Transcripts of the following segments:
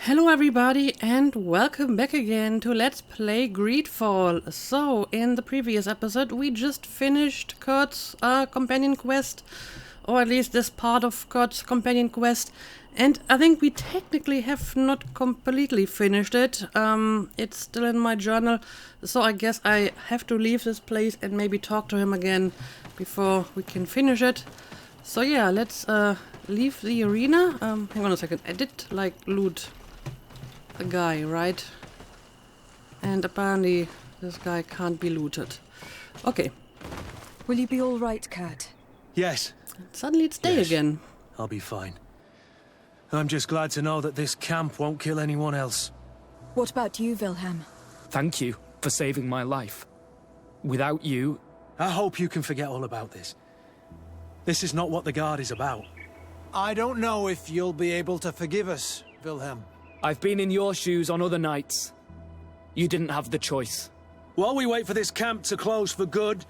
Hello everybody and welcome back again to Let's Play Greedfall. So, in the previous episode we just finished Kurt's companion quest, or at least this part of Kurt's companion quest, and I think we technically have not completely finished it. It's still in my journal, so I guess I have to leave this place and maybe talk to him again before we can finish it. So yeah, let's leave the arena. Hang on a second, I did like loot a guy, right? And apparently this guy can't be looted. Okay. Will you be all right, Kurt? Yes. And suddenly it's day again. I'll be fine. I'm just glad to know that this camp won't kill anyone else. What about you, Wilhelm? Thank you for saving my life. Without you... I hope you can forget all about this. This is not what the Guard is about. I don't know if you'll be able to forgive us, Wilhelm. I've been in your shoes on other nights. You didn't have the choice. While we wait for this camp to close for good,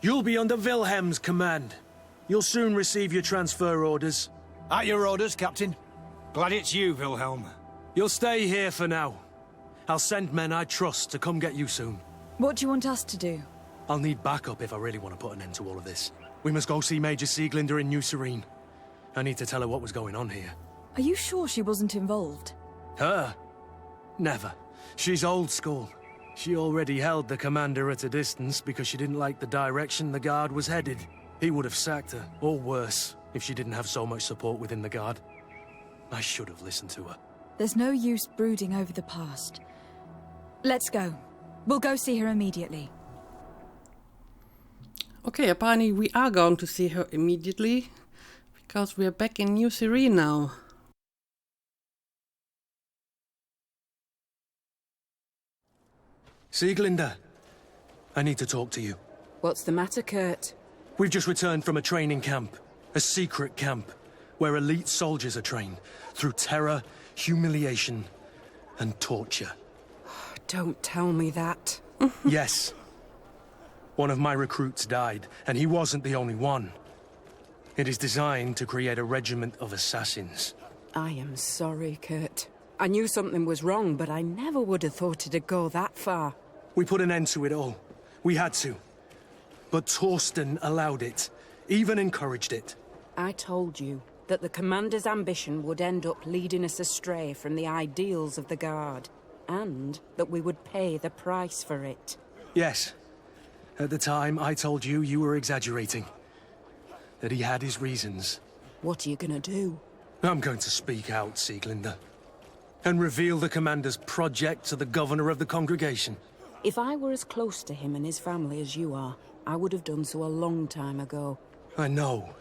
you'll be under Wilhelm's command. You'll soon receive your transfer orders. At your orders, Captain. Glad it's you, Wilhelm. You'll stay here for now. I'll send men I trust to come get you soon. What do you want us to do? I'll need backup if I really want to put an end to all of this. We must go see Major Sieglinder in New Serene. I need to tell her what was going on here. Are you sure she wasn't involved? Her? Never. She's old school. She already held the commander at a distance because she didn't like the direction the Guard was headed. He would have sacked her, or worse, if she didn't have so much support within the Guard. I should have listened to her. There's no use brooding over the past. Let's go. We'll go see her immediately. Okay, apparently we are going to see her immediately, because we're back in New Serene now. Sieglinder, I need to talk to you. What's the matter, Kurt? We've just returned from a training camp. A secret camp, where elite soldiers are trained through terror, humiliation, and torture. Don't tell me that. Yes. One of my recruits died, and he wasn't the only one. It is designed to create a regiment of assassins. I am sorry, Kurt. I knew something was wrong, but I never would have thought it'd go that far. We put an end to it all. We had to. But Torsten allowed it, even encouraged it. I told you that the commander's ambition would end up leading us astray from the ideals of the Guard, and that we would pay the price for it. Yes. At the time, I told you you were exaggerating. That he had his reasons. What are you gonna do? I'm going to speak out, Sieglinder. And reveal the commander's project to the governor of the congregation. If I were as close to him and his family as you are, I would have done so a long time ago. I know.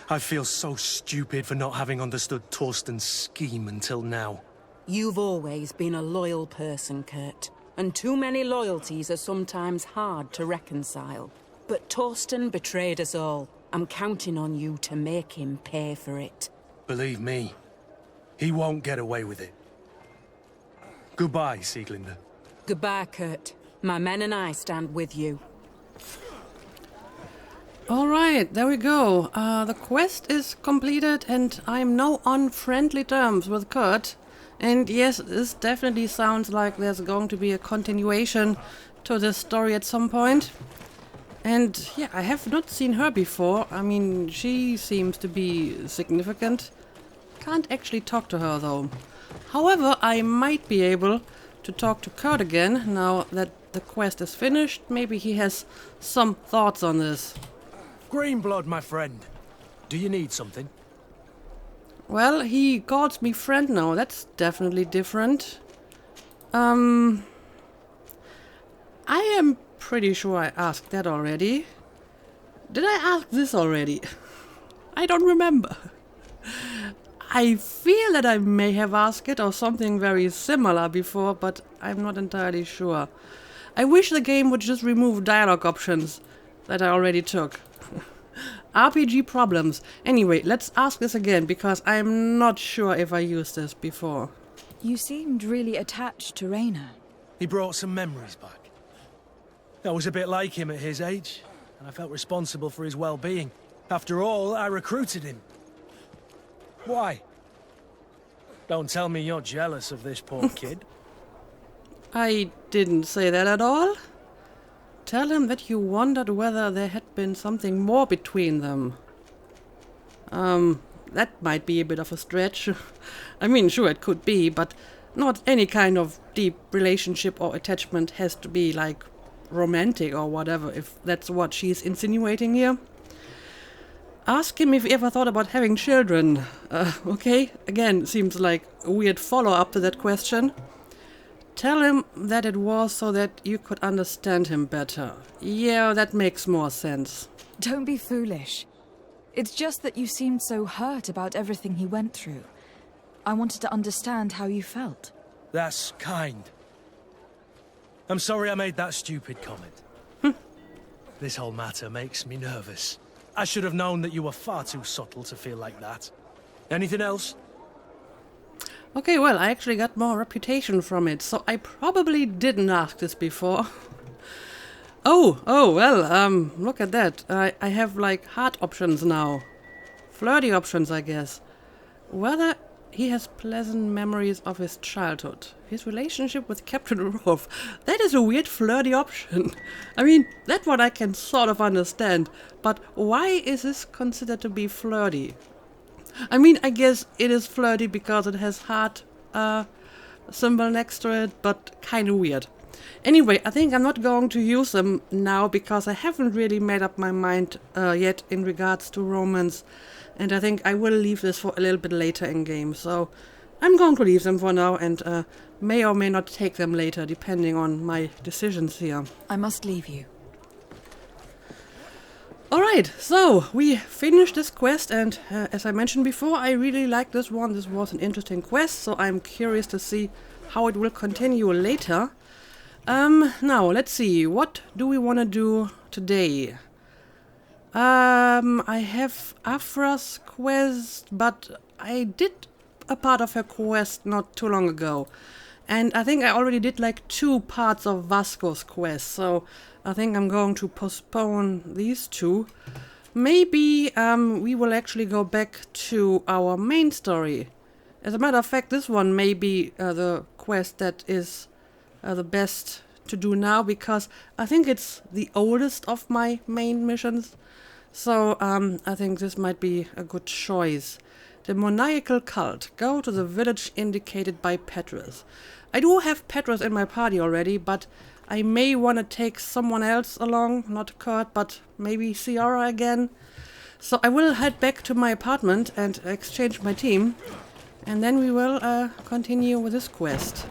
I feel so stupid for not having understood Torsten's scheme until now. You've always been a loyal person, Kurt. And too many loyalties are sometimes hard to reconcile. But Torsten betrayed us all. I'm counting on you to make him pay for it. Believe me, he won't get away with it. Goodbye, Sieglinder. Goodbye, Kurt. My men and I stand with you. Alright, there we go. The quest is completed and I'm now on friendly terms with Kurt. And yes, this definitely sounds like there's going to be a continuation to this story at some point. And yeah, I have not seen her before. I mean, she seems to be significant. Can't actually talk to her though. However, I might be able to talk to Kurt again now that the quest is finished. Maybe he has some thoughts on this. Greenblood, my friend. Do you need something? Well, he calls me friend now. That's definitely different. I am pretty sure I asked that already. Did I ask this already? I don't remember. I feel that I may have asked it or something very similar before, but I'm not entirely sure. I wish the game would just remove dialogue options that I already took. RPG problems. Anyway, let's ask this again, because I'm not sure if I used this before. You seemed really attached to Rainer. He brought some memories back. I was a bit like him at his age, and I felt responsible for his well-being. After all, I recruited him. Why? Don't tell me you're jealous of this poor kid. I didn't say that at all. Tell him that you wondered whether there had been something more between them. That might be a bit of a stretch. I mean, sure, it could be, but not any kind of deep relationship or attachment has to be, like, romantic or whatever, if that's what she's insinuating here. Ask him if he ever thought about having children. Okay? Again, seems like a weird follow-up to that question. Tell him that it was so that you could understand him better. Yeah, that makes more sense. Don't be foolish. It's just that you seemed so hurt about everything he went through. I wanted to understand how you felt. That's kind. I'm sorry I made that stupid comment. This whole matter makes me nervous. I should have known that you were far too subtle to feel like that. Anything else? Okay, well, I actually got more reputation from it, so I probably didn't ask this before. Well, look at that. I have, like, heart options now. Flirty options, I guess. Whether he has pleasant memories of his childhood. His relationship with Captain Rolf. That is a weird flirty option. I mean, that one I can sort of understand. But why is this considered to be flirty? I mean, I guess it is flirty because it has heart symbol next to it, but kind of weird. Anyway, I think I'm not going to use them now because I haven't really made up my mind yet in regards to romance. And I think I will leave this for a little bit later in game. So I'm going to leave them for now and may or may not take them later, depending on my decisions here. I must leave you. Alright, so we finished this quest, and as I mentioned before, I really like this one. This was an interesting quest, so I'm curious to see how it will continue later. Now, let's see, what do we want to do today? I have Afra's quest, but I did a part of her quest not too long ago. And I think I already did like 2 parts of Vasco's quest, so I think I'm going to postpone these 2. Maybe we will actually go back to our main story. As a matter of fact, this one may be the quest that is the best to do now, because I think it's the oldest of my main missions. So I think this might be a good choice. The Maniacal Cult. Go to the village indicated by Petrus. I do have Petrus in my party already, but I may want to take someone else along. Not Kurt, but maybe Ciara again. So I will head back to my apartment and exchange my team. And then we will continue with this quest.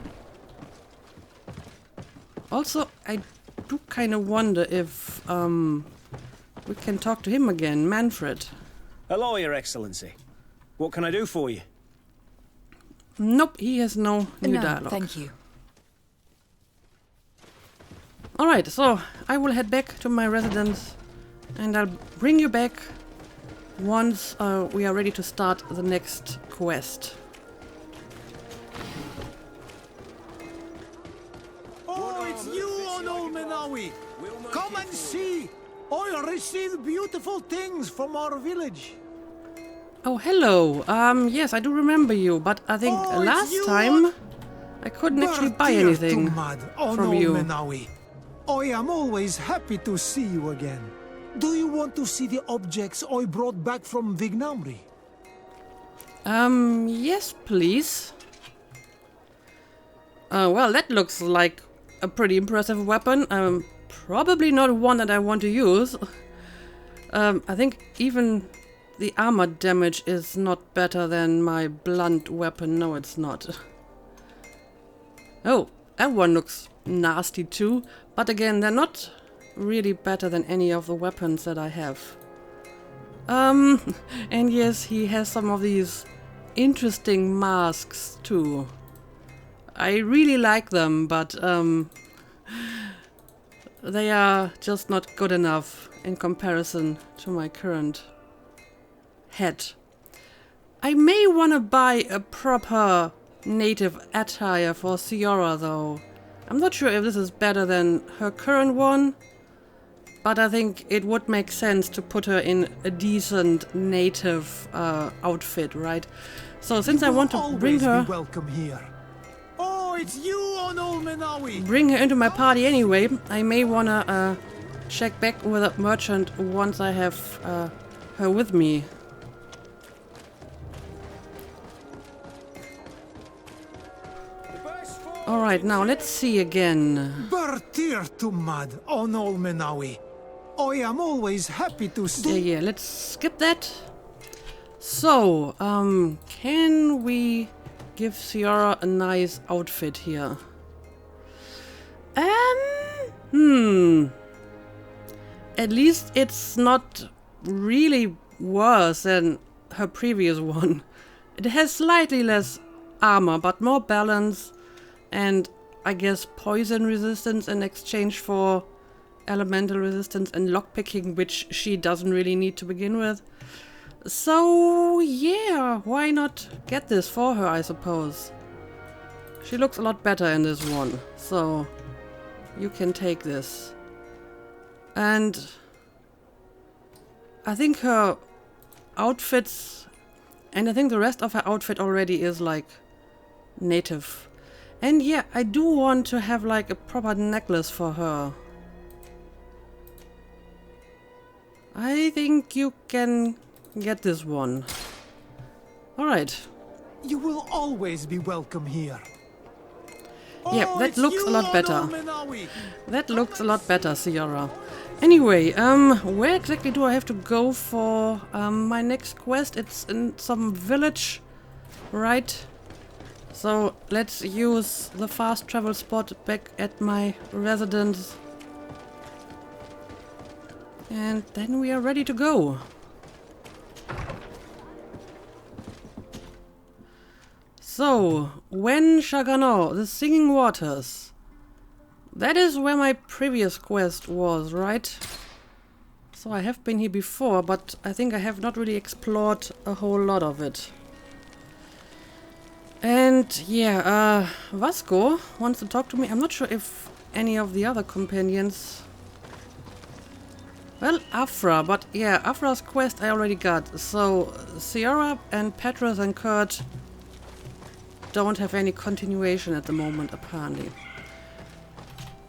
Also, I do kind of wonder if we can talk to him again, Manfred. Hello, Your Excellency. What can I do for you? Nope, he has no new dialogue. Thank you. Alright, so I will head back to my residence and I'll bring you back once we are ready to start the next quest. Oh, it's you, Onol Menawi! Come and see! I received beautiful things from our village. Oh, hello. Yes, I do remember you, but I think last time I couldn't actually buy anything from you. Menawi. I am always happy to see you again. Do you want to see the objects I brought back from Vignamri? Yes, please. Well, that looks like a pretty impressive weapon. Probably not one that I want to use. I think even the armor damage is not better than my blunt weapon. No, it's not. Oh, that one looks nasty too. But again, they're not really better than any of the weapons that I have. And yes, he has some of these interesting masks too. I really like them, but they are just not good enough in comparison to my current head. I may want to buy a proper native attire for Ciara though. I'm not sure if this is better than her current one, but I think it would make sense to put her in a decent native outfit, right? So since I want to bring her... Be welcome here. Oh, it's you on Olmenawi. Bring her into my party anyway, I may wanna check back with a merchant once I have her with me. Alright, now let's see again. Bertir to mud on Olmenawi. I am always happy to see. Yeah, let's skip that. So, can we give Ciara a nice outfit here? At least it's not really worse than her previous one. It has slightly less armor, but more balance, and I guess poison resistance in exchange for elemental resistance and lockpicking, which she doesn't really need to begin with. So yeah, why not get this for her, I suppose. She looks a lot better in this one, so you can take this. And I think her outfits, and I think the rest of her outfit already is like native. And yeah, I do want to have like a proper necklace for her. I think you can get this one. Alright. You will always be welcome here. Yeah, Oh, that it's looks you a lot on better. Olmenawi. That looks a lot better, Ciara. Anyway, where exactly do I have to go for my next quest? It's in some village, right? So let's use the fast travel spot back at my residence. And then we are ready to go. So, Wen Shagano, the Singing Waters. That is where my previous quest was, right? So I have been here before, but I think I have not really explored a whole lot of it. And yeah, Vasco wants to talk to me. I'm not sure if any of the other companions... Well, Afra, but yeah, Afra's quest I already got. So Ciara and Petrus and Kurt don't have any continuation at the moment, apparently.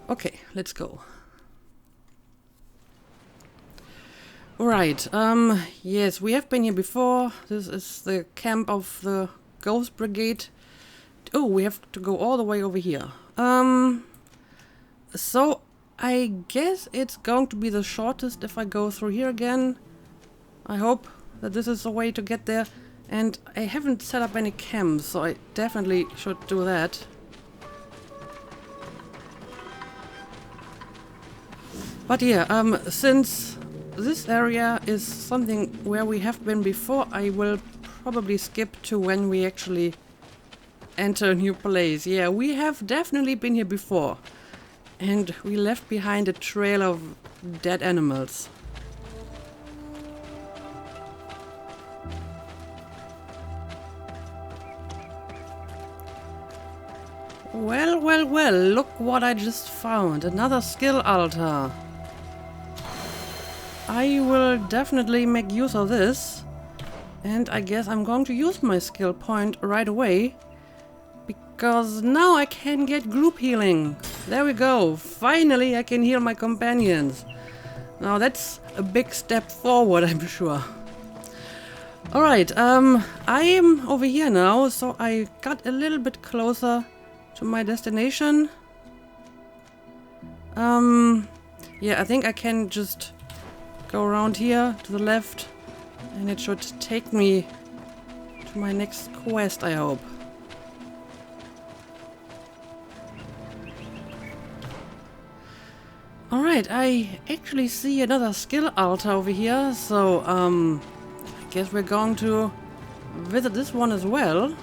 Okay, let's go. Right, yes, we have been here before. This is the camp of the Ghost Brigade. Oh, we have to go all the way over here. So I guess it's going to be the shortest if I go through here again. I hope that this is the way to get there. And I haven't set up any camps, so I definitely should do that. But yeah, since this area is something where we have been before, I will probably skip to when we actually enter a new place. Yeah, we have definitely been here before. And we left behind a trail of dead animals. Well, well, well, look what I just found. Another skill altar. I will definitely make use of this. And I guess I'm going to use my skill point right away. Because now I can get group healing. There we go. Finally I can heal my companions. Now that's a big step forward, I'm sure. Alright, I am over here now, so I got a little bit closer to my destination. Yeah, I think I can just go around here to the left and it should take me to my next quest, I hope. Alright, I actually see another skill altar over here, so I guess we're going to visit this one as well.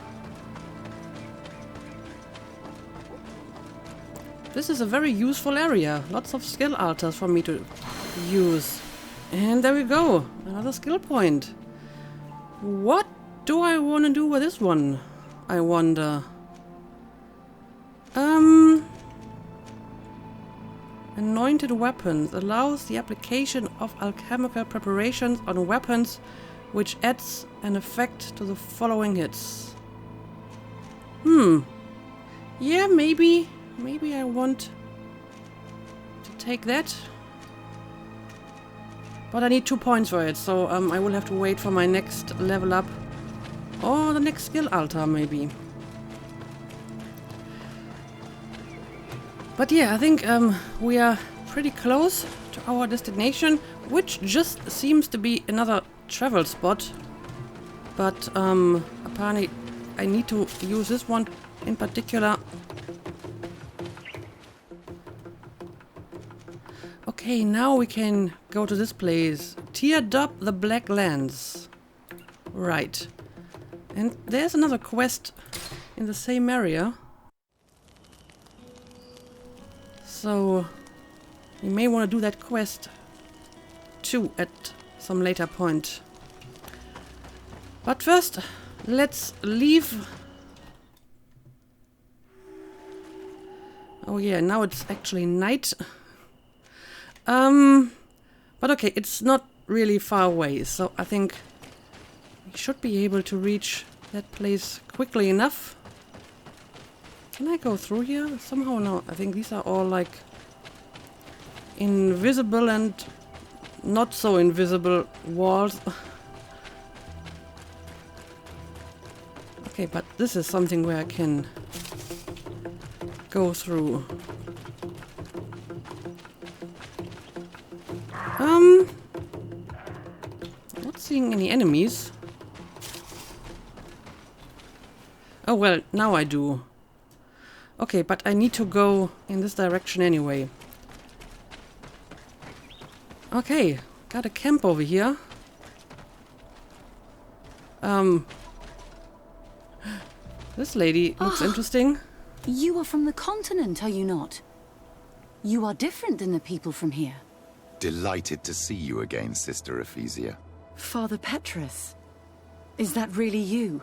This is a very useful area. Lots of skill altars for me to use. And there we go. Another skill point. What do I want to do with this one? I wonder. Anointed weapons allows the application of alchemical preparations on weapons which adds an effect to the following hits. Yeah, maybe I want to take that. But I need 2 points for it, so I will have to wait for my next level up. Or the next skill altar, maybe. But yeah, I think we are pretty close to our destination, which just seems to be another travel spot. But apparently I need to use this one in particular. Okay, now we can go to this place. Teared up the Black Lands. Right. And there's another quest in the same area. So you may want to do that quest too at some later point. But first, let's leave. Oh yeah, now it's actually night. But okay, it's not really far away, so I think we should be able to reach that place quickly enough. Can I go through here? Somehow no. I think these are all like invisible and not so invisible walls. Okay, but this is something where I can go through. Not seeing any enemies. Oh well, now I do. Okay, but I need to go in this direction anyway. Okay, got a camp over here. This lady looks interesting. You are from the continent, are you not? You are different than the people from here. Delighted to see you again, Sister Ephesia. Father Petrus, is that really you?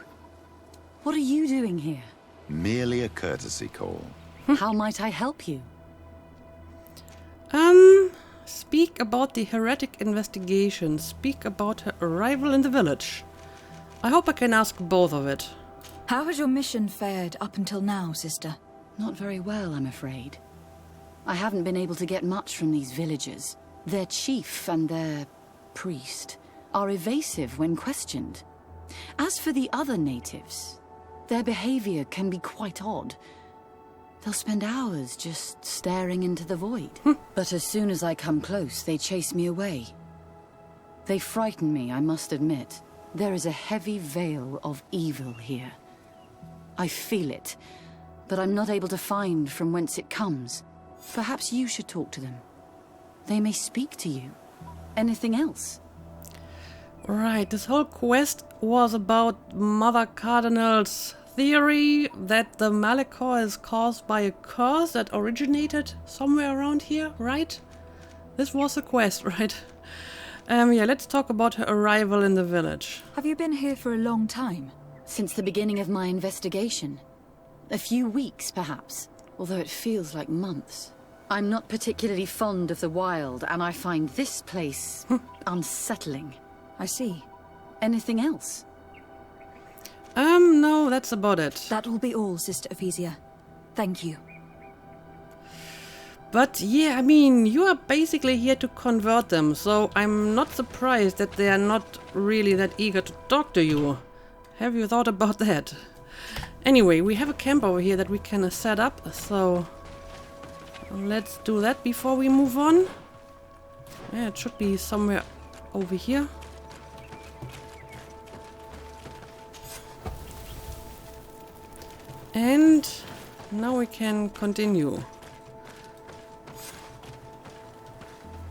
What are you doing here? Merely a courtesy call. How might I help you? Speak about the heretic investigation. Speak about her arrival in the village. I hope I can ask both of it. How has your mission fared up until now, sister? Not very well, I'm afraid. I haven't been able to get much from these villagers. Their chief and their priest are evasive when questioned. As for the other natives, their behavior can be quite odd. They'll spend hours just staring into the void. But as soon as I come close, they chase me away. They frighten me, I must admit. There is a heavy veil of evil here. I feel it, but I'm not able to find from whence it comes. Perhaps you should talk to them. They may speak to you. Anything else? Right, this whole quest was about Mother Cardinal's theory that the Malachor is caused by a curse that originated somewhere around here, right? This was the quest, right? Yeah, let's talk about her arrival in the village. Have you been here for a long time? Since the beginning of my investigation. A few weeks, perhaps, although it feels like months. I'm not particularly fond of the wild, and I find this place unsettling. I see. Anything else? No, that's about it. That will be all, Sister Ephesia. Thank you. But yeah, I mean, you are basically here to convert them, so I'm not surprised that they are not really that eager to talk to you. Have you thought about that? Anyway, we have a camp over here that we can set up, so let's do that before we move on. Yeah, it should be somewhere over here. And now we can continue.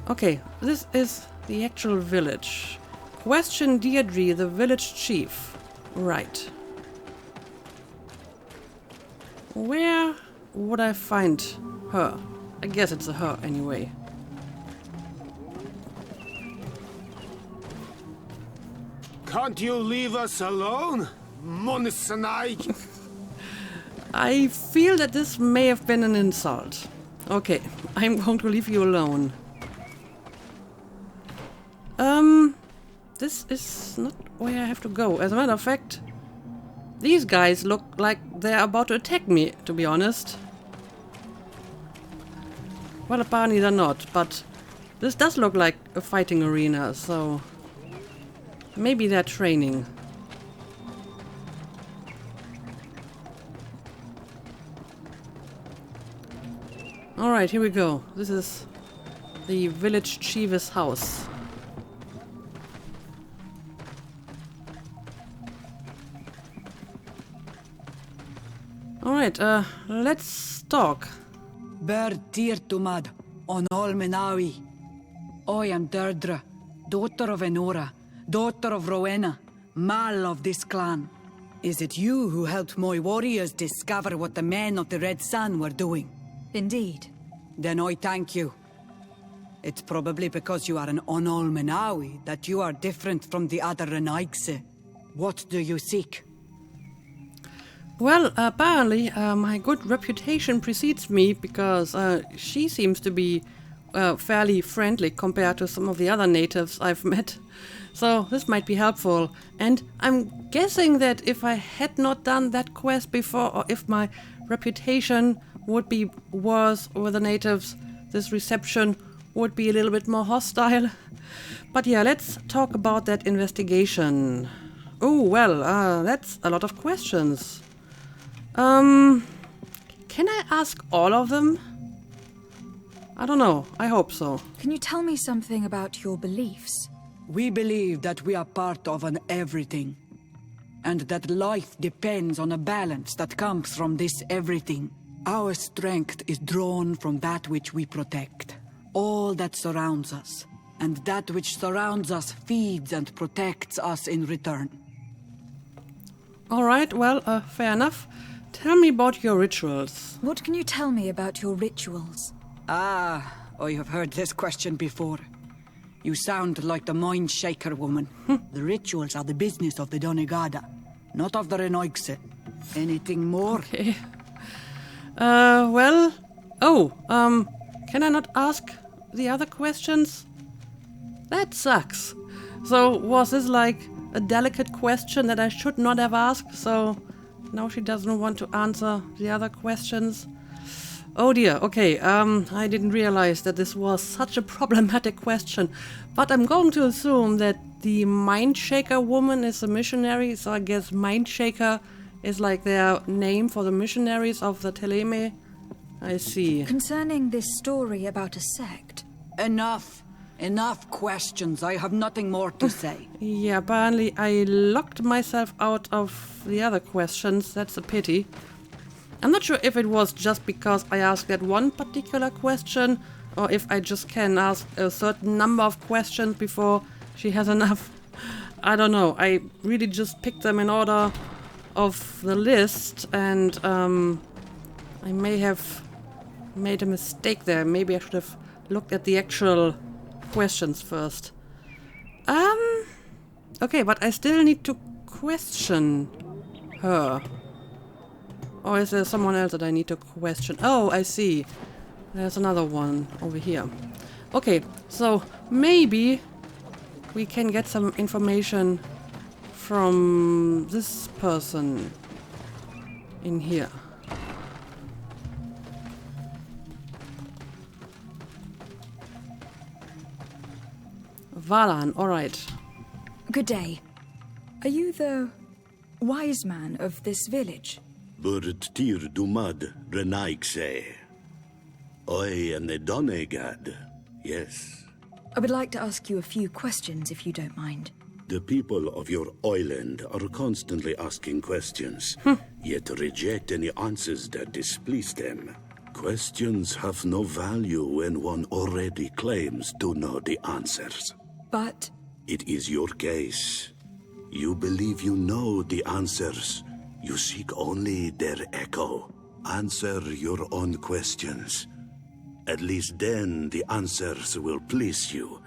Okay, this is the actual village. Question Deirdre, the village chief. Right. Where would I find her? I guess it's a her anyway. Can't you leave us alone, Monsanite? I feel that this may have been an insult. Okay, I'm going to leave you alone. this is not where I have to go. As a matter of fact, these guys look like they're about to attack me, to be honest. Well, apparently they're not, but this does look like a fighting arena, so maybe they're training. Alright, here we go. This is the village chief's house. Alright, let's talk. Ber Tirtumad, on Olmenawi. I am Deirdre, daughter of Enora, daughter of Rowena, Mal of this clan. Is it you who helped my warriors discover what the men of the Red Sun were doing? Indeed. Then I thank you. It's probably because you are an Onolmenawi that you are different from the other Renaigse. What do you seek? Well, apparently my good reputation precedes me because she seems to be fairly friendly compared to some of the other natives I've met. So this might be helpful. And I'm guessing that if I had not done that quest before, or if my reputation would be worse with the natives, this reception would be a little bit more hostile. But yeah, let's talk about that investigation. Oh, well, that's a lot of questions. Can I ask all of them? I don't know. I hope so. Can you tell me something about your beliefs? We believe that we are part of an everything, and that life depends on a balance that comes from this everything. Our strength is drawn from that which we protect, all that surrounds us, and that which surrounds us feeds and protects us in return. Alright, well, fair enough. Tell me about your rituals. What can you tell me about your rituals? Ah, I have heard this question before. You sound like the Mind Shaker woman. The rituals are the business of the Donegada, not of the Renoigse. Anything more? Okay. Well... Oh, can I not ask the other questions? That sucks. So, was this like a delicate question that I should not have asked? So, now she doesn't want to answer the other questions? Oh dear, okay, I didn't realize that this was such a problematic question. But I'm going to assume that the Mind Shaker woman is a missionary, so I guess Mind Shaker is like their name for the missionaries of the Teleme. I see. Concerning this story about a sect. Enough. Enough questions. I have nothing more to say. Yeah, apparently I locked myself out of the other questions. That's a pity. I'm not sure if it was just because I asked that one particular question, or if I just can ask a certain number of questions before she has enough. I don't know. I really just picked them in order of the list, and I may have made a mistake there. Maybe I should have looked at the actual questions first. Okay, but I still need to question her. Or is there someone else that I need to question? Oh, I see. There's another one over here. Okay, so maybe we can get some information from this person in here. Valan, alright. Good day. Are you the wise man of this village? Burt tir dumad renaigse. I am the Donegad, yes. I would like to ask you a few questions, if you don't mind. The people of your island are constantly asking questions, yet reject any answers that displease them. Questions have no value when one already claims to know the answers. But... It is your case. You believe you know the answers. You seek only their echo. Answer your own questions. At least then the answers will please you,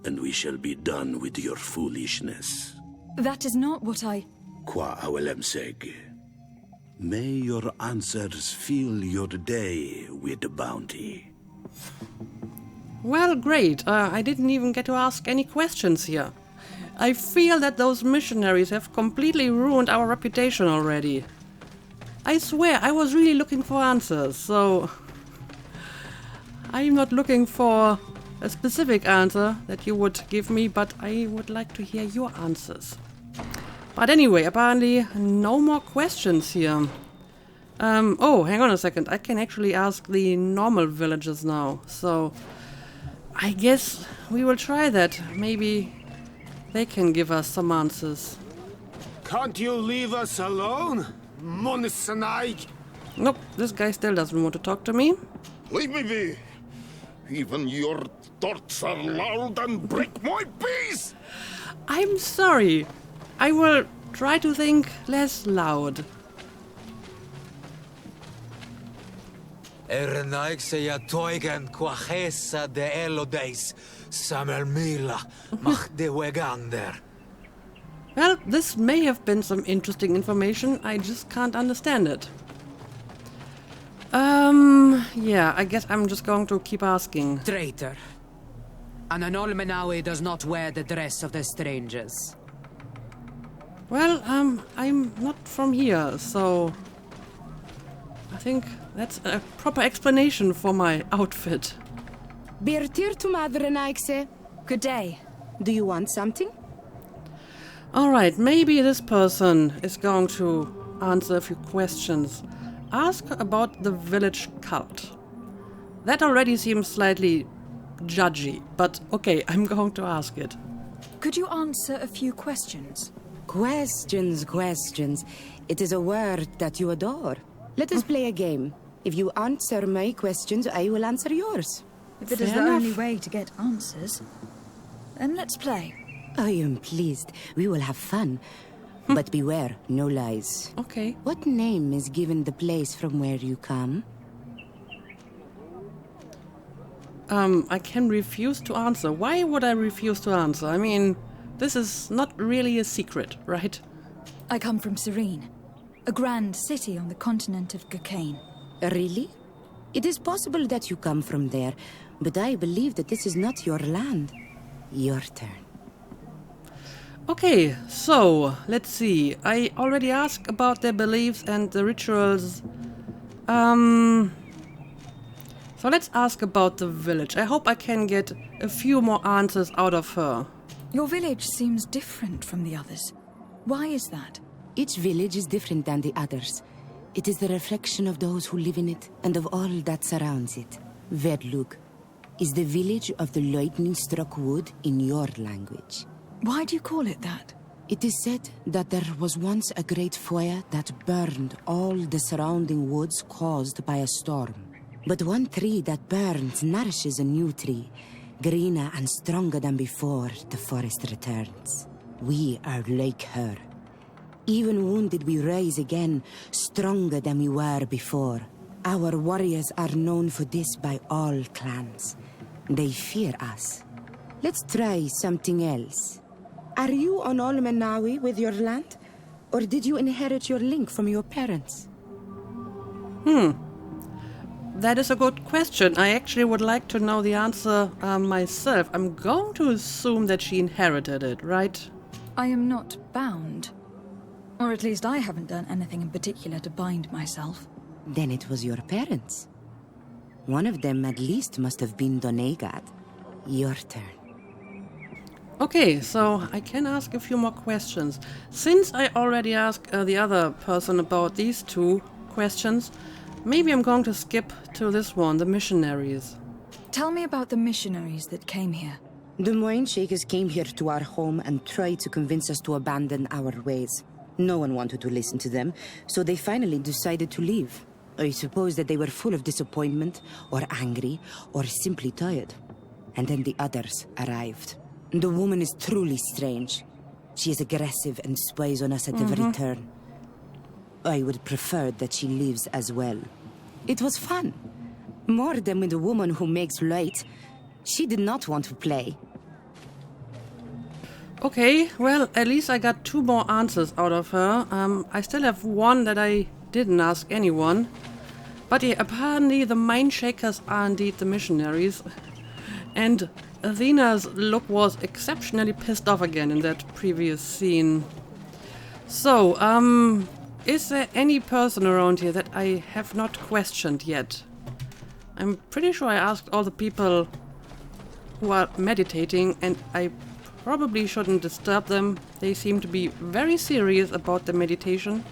and we shall be done with your foolishness. That is not what I... Qua awelemseg. May your answers fill your day with bounty. Well, great. I didn't even get to ask any questions here. I feel that those missionaries have completely ruined our reputation already. I swear, I was really looking for answers, so... I'm not looking for a specific answer that you would give me, but I would like to hear your answers. But anyway, apparently no more questions here. Oh, hang on a second. I can actually ask the normal villagers now. So, I guess we will try that. Maybe they can give us some answers. Can't you leave us alone, Monsanite? Nope, this guy still doesn't want to talk to me. Leave me be. Even your thoughts are loud and break my peace. I'm sorry. I will try to think less loud. Ernaikseja toigen quachesa de elodeis, samermila mach de wegander. Well, this may have been some interesting information, I just can't understand it. Yeah, I guess I'm just going to keep asking. Traitor. An Anolmenawi does not wear the dress of the strangers. Well, I'm not from here, so... I think that's a proper explanation for my outfit. Birtir to Madre Naikse. Good day. Do you want something? Alright, maybe this person is going to answer a few questions. Ask about the village cult. That already seems slightly judgy, but okay, I'm going to ask it. Could you answer a few questions? Questions. It is a word that you adore. Let us play a game. If you answer my questions, I will answer yours. If it is the only way to get answers, then let's play. I am pleased. We will have fun. But beware, no lies. Okay. What name is given the place from where you come? I can refuse to answer. Why would I refuse to answer? I mean, this is not really a secret, right? I come from Serene, a grand city on the continent of Gakane. Really? It is possible that you come from there, but I believe that this is not your land. Your turn. Okay, so, let's see. I already asked about their beliefs and the rituals. So let's ask about the village. I hope I can get a few more answers out of her. Your village seems different from the others. Why is that? Each village is different than the others. It is the reflection of those who live in it and of all that surrounds it. Verdlug is the village of the lightning-struck wood in your language. Why do you call it that? It is said that there was once a great fire that burned all the surrounding woods caused by a storm. But one tree that burns nourishes a new tree, greener and stronger than before the forest returns. We are like her. Even wounded, we rise again, stronger than we were before. Our warriors are known for this by all clans. They fear us. Let's try something else. Are you on Olmenawi with your land? Or did you inherit your link from your parents? That is a good question. I actually would like to know the answer myself. I'm going to assume that she inherited it, right? I am not bound. Or at least I haven't done anything in particular to bind myself. Then it was your parents. One of them at least must have been Donegat. Your turn. Okay, so I can ask a few more questions. Since I already asked the other person about these two questions, maybe I'm going to skip to this one, the missionaries. Tell me about the missionaries that came here. The Moine Shakers came here to our home and tried to convince us to abandon our ways. No one wanted to listen to them, so they finally decided to leave. I suppose that they were full of disappointment, or angry, or simply tired. And then the others arrived. The woman is truly strange. She is aggressive and spies on us at every turn. I would prefer that she leaves as well. It was fun. More than with the woman who makes light. She did not want to play. Okay, well, at least I got two more answers out of her. I still have one that I didn't ask anyone. But yeah, apparently the Mind Shakers are indeed the missionaries. And Athena's look was exceptionally pissed off again in that previous scene. So, is there any person around here that I have not questioned yet? I'm pretty sure I asked all the people who are meditating, and I probably shouldn't disturb them. They seem to be very serious about the meditation.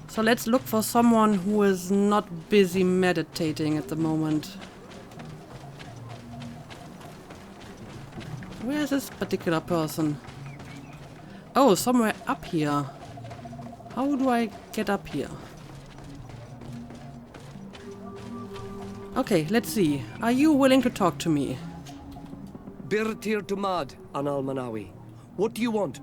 So let's look for someone who is not busy meditating at the moment. Where is this particular person? Oh, somewhere up here. How do I get up here? Okay, let's see. Are you willing to talk to me? Birtir Tumad, Anal Manawi. What do you want?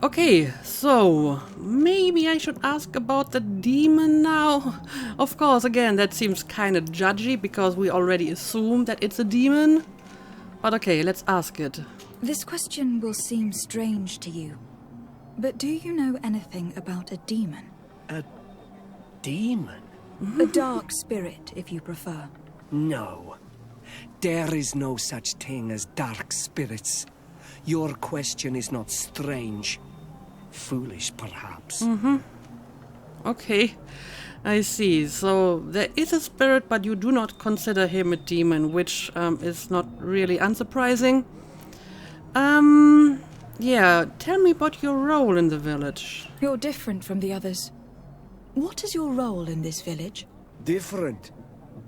Okay, so maybe I should ask about the demon now. Of course, again, that seems kind of judgy because we already assume that it's a demon. But okay, let's ask it. This question will seem strange to you, but do you know anything about a demon? A demon? A dark spirit, if you prefer. No. There is no such thing as dark spirits. Your question is not strange. Foolish, perhaps. Okay, I see. So there is a spirit, but you do not consider him a demon, which is not really unsurprising. Yeah, tell me about your role in the village. You're different from the others. What is your role in this village? Different?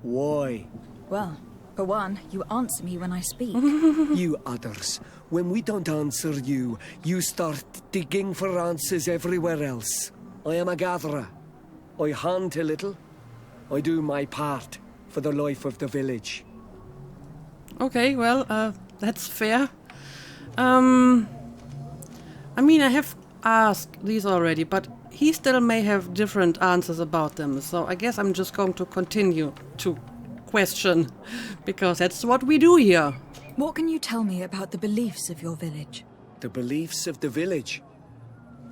Why? Well, for one, you answer me when I speak. You others, when we don't answer you, you start digging for answers everywhere else. I am a gatherer. I hunt a little. I do my part for the life of the village. Okay, well, that's fair. I mean, I have asked these already, but he still may have different answers about them, so I guess I'm just going to continue to question, because that's what we do here. What can you tell me about the beliefs of your village? The beliefs of the village?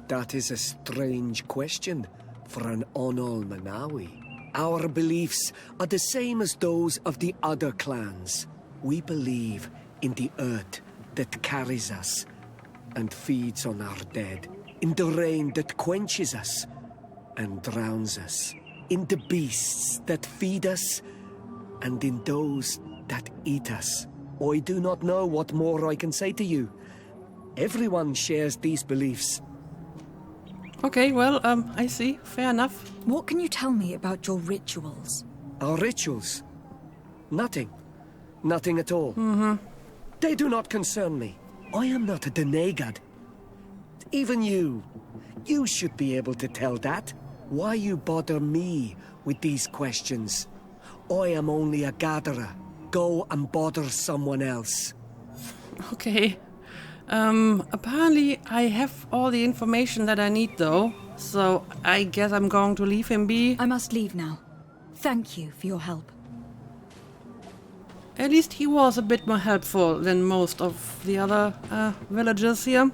That is a strange question for an Onol Manawi. Our beliefs are the same as those of the other clans. We believe in the earth that carries us and feeds on our dead, in the rain that quenches us and drowns us, in the beasts that feed us, and in those that eat us. I do not know what more I can say to you. Everyone shares these beliefs. Okay, well, I see. Fair enough. What can you tell me about your rituals? Our rituals? Nothing. Nothing at all. They do not concern me. I am not a Denegad. Even you should be able to tell that. Why you bother me with these questions? I am only a gatherer. Go and bother someone else. Okay. Apparently I have all the information that I need though, so I guess I'm going to leave him be. I must leave now. Thank you for your help. At least he was a bit more helpful than most of the other villagers here.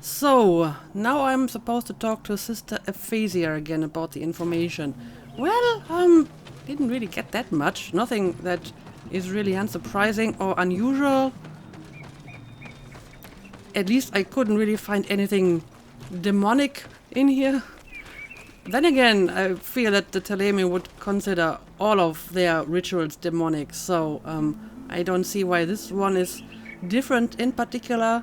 So, now I'm supposed to talk to Sister Aphasia again about the information. Well, didn't really get that much. Nothing that is really unsurprising or unusual. At least I couldn't really find anything demonic in here. Then again, I feel that the Telemi would consider all of their rituals demonic, so I don't see why this one is different in particular.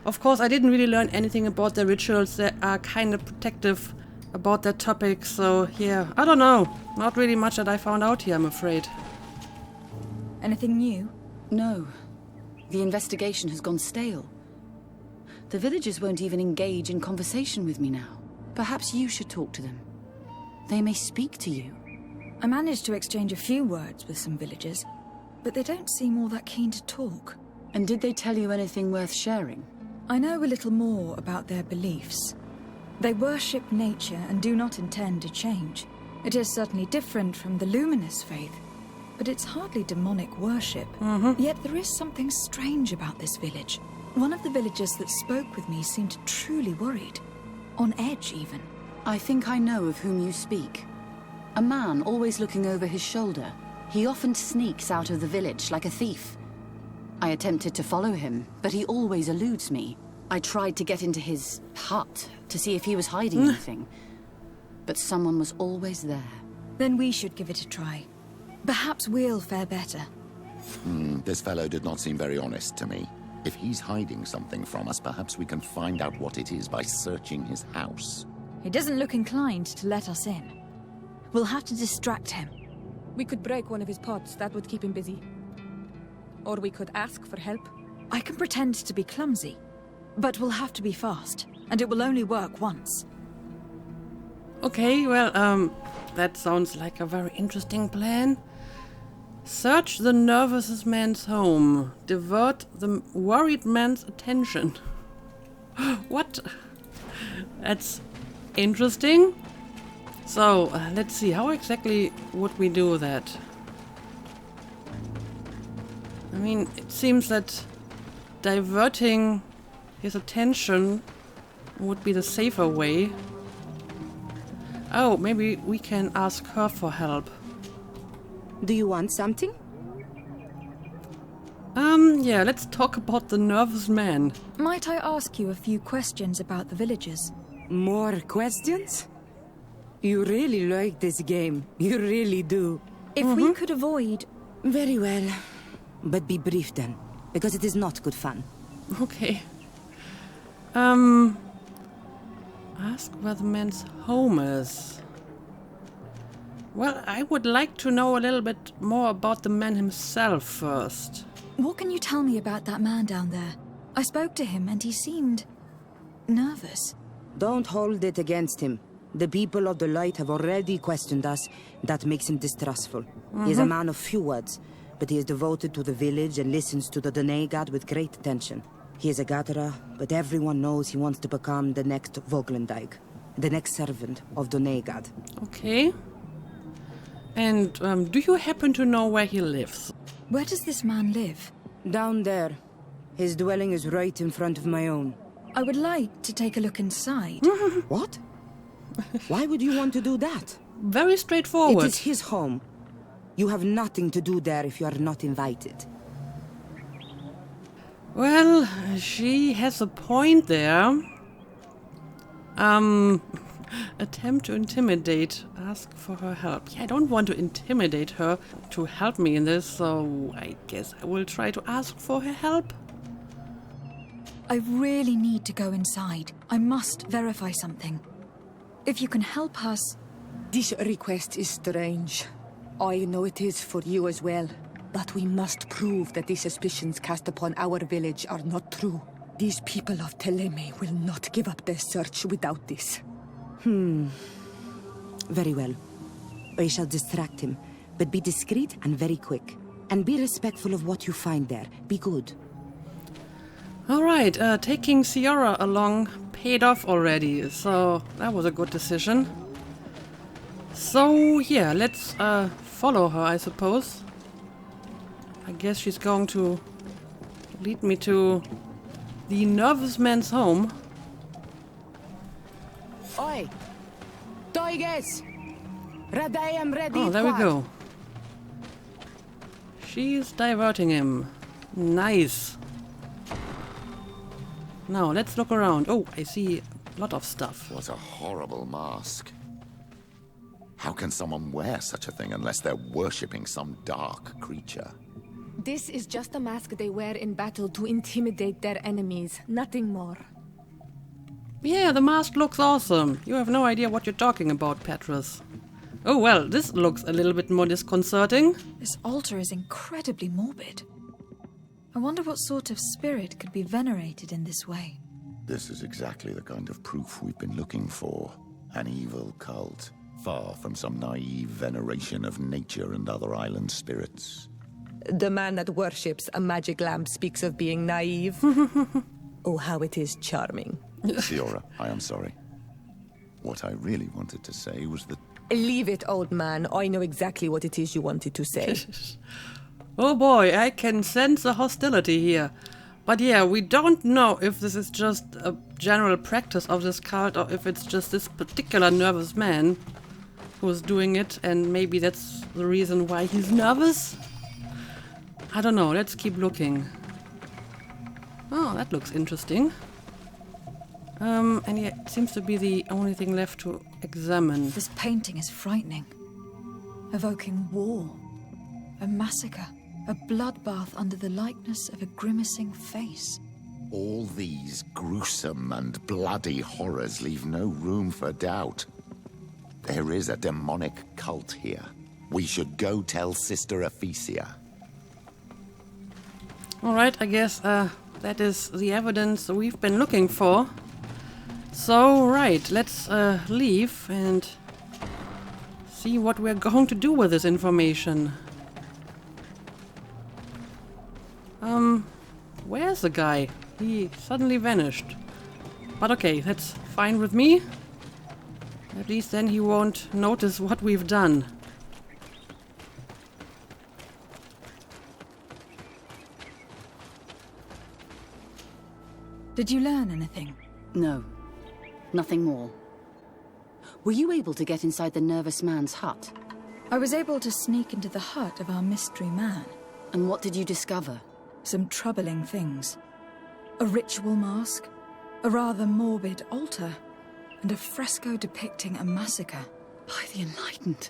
Of course, I didn't really learn anything about their rituals. They are kind of protective about that topic, so yeah, I don't know. Not really much that I found out here, I'm afraid. Anything new? No. The investigation has gone stale. The villagers won't even engage in conversation with me now. Perhaps you should talk to them. They may speak to you. I managed to exchange a few words with some villagers, but they don't seem all that keen to talk. And did they tell you anything worth sharing? I know a little more about their beliefs. They worship nature and do not intend to change. It is certainly different from the luminous faith, but it's hardly demonic worship. Yet there is something strange about this village. One of the villagers that spoke with me seemed truly worried. On edge, even. I think I know of whom you speak. A man always looking over his shoulder. He often sneaks out of the village like a thief. I attempted to follow him, but he always eludes me. I tried to get into his hut to see if he was hiding anything, but someone was always there. Then we should give it a try. Perhaps we'll fare better. This fellow did not seem very honest to me. If he's hiding something from us, perhaps we can find out what it is by searching his house. He doesn't look inclined to let us in. We'll have to distract him. We could break one of his pots. That would keep him busy. Or we could ask for help. I can pretend to be clumsy, but we'll have to be fast, and it will only work once. Okay, well, that sounds like a very interesting plan. Search the nervous man's home. Divert the worried man's attention. What? That's interesting. So, let's see, how exactly would we do that? I mean, it seems that diverting his attention would be the safer way. Oh, maybe we can ask her for help. Do you want something? Yeah, let's talk about the nervous man. Might I ask you a few questions about the villagers? More questions? You really like this game. You really do. If we could avoid... Very well. But be brief then, because it is not good fun. Okay. Ask where the man's home is. Well, I would like to know a little bit more about the man himself first. What can you tell me about that man down there? I spoke to him and he seemed... nervous. Don't hold it against him. The people of the light have already questioned us. That makes him distrustful. He is a man of few words, but he is devoted to the village and listens to the Danae god with great attention. He is a gatherer, but everyone knows he wants to become the next Voglendyke, the next servant of Danae god. Okay. And do you happen to know where he lives? Where does this man live? Down there. His dwelling is right in front of my own. I would like to take a look inside. What? Why would you want to do that? Very straightforward. It is his home. You have nothing to do there if you are not invited. Well, she has a point there. Attempt to intimidate. Ask for her help. Yeah, I don't want to intimidate her to help me in this, so I guess I will try to ask for her help. I really need to go inside. I must verify something. If you can help us... This request is strange. I know it is for you as well. But we must prove that the suspicions cast upon our village are not true. These people of Teleme will not give up their search without this. Very well. I shall distract him, but be discreet and very quick. And be respectful of what you find there. Be good. Alright, taking Ciara along paid off already, so that was a good decision. So, yeah, let's follow her, I suppose. I guess she's going to lead me to the nervous man's home. Oi! Toiges! Radayam ready. Oh, there we go. She's diverting him. Nice. Now, let's look around. Oh, I see a lot of stuff. What a horrible mask. How can someone wear such a thing unless they're worshipping some dark creature? This is just a mask they wear in battle to intimidate their enemies, nothing more. Yeah, the mask looks awesome. You have no idea what you're talking about, Petrus. Oh well, this looks a little bit more disconcerting. This altar is incredibly morbid. I wonder what sort of spirit could be venerated in this way. This is exactly the kind of proof we've been looking for. An evil cult, far from some naive veneration of nature and other island spirits. The man that worships a magic lamp speaks of being naive. Oh, how it is charming. Ciara, I am sorry. What I really wanted to say was that... Leave it, old man. I know exactly what it is you wanted to say. Oh boy, I can sense the hostility here. But yeah, we don't know if this is just a general practice of this cult or if it's just this particular nervous man who's doing it, and maybe that's the reason why he's nervous? I don't know, let's keep looking. Oh, that looks interesting. And yeah, it seems to be the only thing left to examine. This painting is frightening. Evoking war, a massacre, a bloodbath under the likeness of a grimacing face. All these gruesome and bloody horrors leave no room for doubt. There is a demonic cult here. We should go tell Sister Ephesia. Alright, I guess that is the evidence we've been looking for. So, right, let's leave and see what we're going to do with this information. Where's the guy? He suddenly vanished. But okay, that's fine with me. At least then he won't notice what we've done. Did you learn anything? No. Nothing more. Were you able to get inside the nervous man's hut? I was able to sneak into the hut of our mystery man. And what did you discover? Some troubling things. A ritual mask, a rather morbid altar, and a fresco depicting a massacre. By the Enlightened.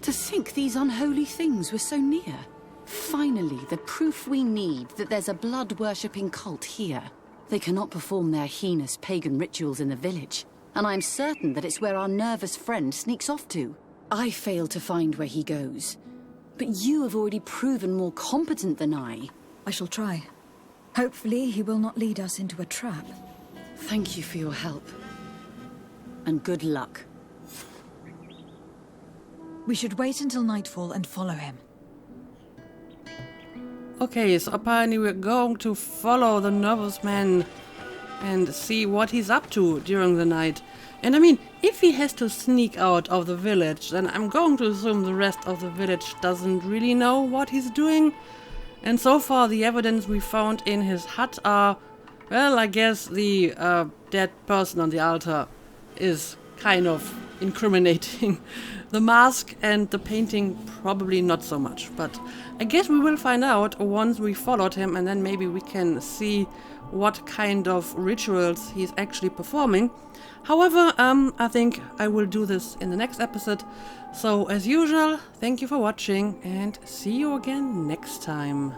To think these unholy things were so near. Finally, the proof we need that there's a blood-worshipping cult here. They cannot perform their heinous pagan rituals in the village, and I'm certain that it's where our nervous friend sneaks off to. I failed to find where he goes, but you have already proven more competent than I. I shall try. Hopefully he will not lead us into a trap. Thank you for your help. And good luck. We should wait until nightfall and follow him. Okay, so apparently we're going to follow the nervous man and see what he's up to during the night. And I mean, if he has to sneak out of the village, then I'm going to assume the rest of the village doesn't really know what he's doing. And so far the evidence we found in his hut are, well, I guess the dead person on the altar is kind of incriminating. The mask and the painting probably not so much, but I guess we will find out once we followed him, and then maybe we can see what kind of rituals he's actually performing. However, I think I will do this in the next episode. So as usual, thank you for watching and see you again next time.